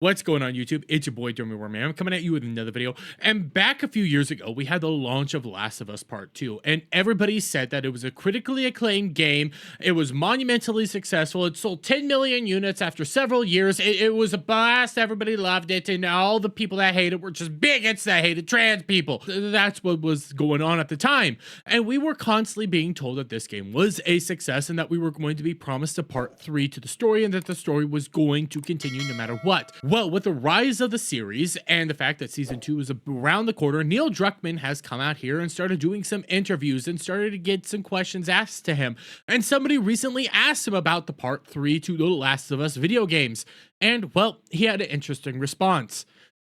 What's going on YouTube? It's your boy Wormy. I'm coming at you with another video. And back a few years ago, we had the launch of Last of Us Part 2, and everybody said that it was a critically acclaimed game. It was monumentally successful. It sold 10 million units after several years. It was a blast. Everybody loved it, and all the people that hated were just bigots that hated trans people. That's what was going on at the time. And we were constantly being told that this game was a success and that we were going to be promised a Part 3 to the story and that the story was going to continue no matter what. Well, with the rise of the series and the fact that season 2 is around the corner, Neil Druckmann has come out here and started doing some interviews and started to get some questions asked to him. And somebody recently asked him about the Part 3 to The Last of Us video games. And, well, he had an interesting response.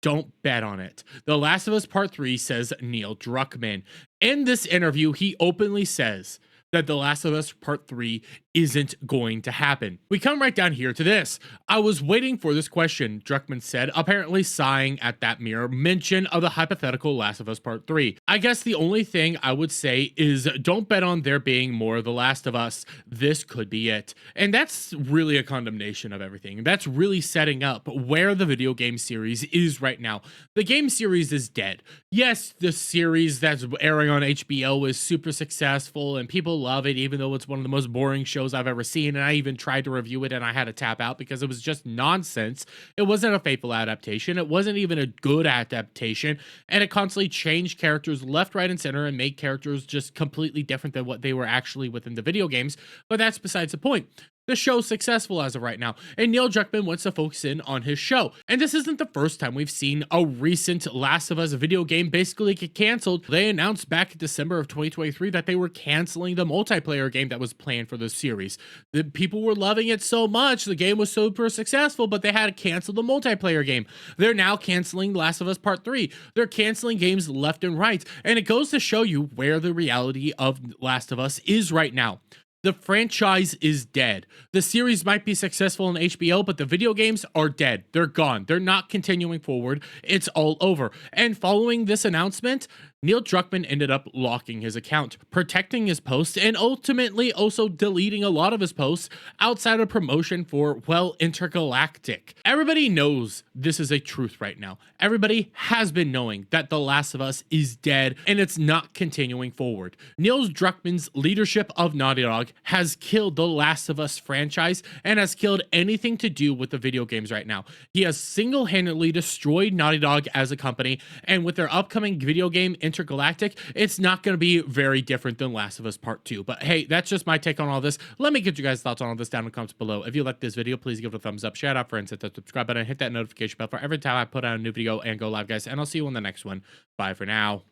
Don't bet on it. The Last of Us Part 3, says Neil Druckmann. In this interview, he openly says that The Last of Us Part 3 isn't going to happen. We come right down here to this. I was waiting for this question, Druckmann said, apparently sighing at that mere mention of the hypothetical Last of Us Part 3. I guess the only thing I would say is don't bet on there being more of The Last of Us. This could be it. And that's really a condemnation of everything. That's really setting up where the video game series is right now. The game series is dead. Yes, the series that's airing on HBO is super successful and people love it, even though it's one of the most boring shows I've ever seen, and I even tried to review it and I had to tap out because it was just nonsense. It wasn't a faithful adaptation. It wasn't even a good adaptation, and it constantly changed characters left, right, and center and made characters just completely different than what they were actually within the video games, but that's besides the point. The show's successful as of right now, and Neil Druckmann wants to focus in on his show. And this isn't the first time we've seen a recent Last of Us video game basically get canceled. They announced back in December of 2023 that they were canceling the multiplayer game that was planned for the series. The people were loving it so much, the game was super successful, but they had to cancel the multiplayer game. They're now canceling Last of Us Part 3. They're canceling games left and right, and it goes to show you where the reality of Last of Us is right now. The franchise is dead. The series might be successful on HBO, but the video games are dead. They're gone. They're not continuing forward. It's all over. And following this announcement, Neil Druckmann ended up locking his account, protecting his posts, and ultimately also deleting a lot of his posts outside of promotion for, well, Intergalactic. Everybody knows this is a truth right now. Everybody has been knowing that The Last of Us is dead and it's not continuing forward. Neil Druckmann's leadership of Naughty Dog has killed the Last of Us franchise and has killed anything to do with the video games right now. He has single-handedly destroyed Naughty Dog as a company, and with their upcoming video game Intergalactic, it's not going to be very different than Last of Us Part 2. But hey, that's just my take on all this. Let me get you guys' thoughts on all this down in the comments below. If you like this video, please give it a thumbs up, share it out, friends, hit that subscribe button, hit that notification bell for every time I put out a new video and go live, guys. And I'll see you on the next one. Bye for now.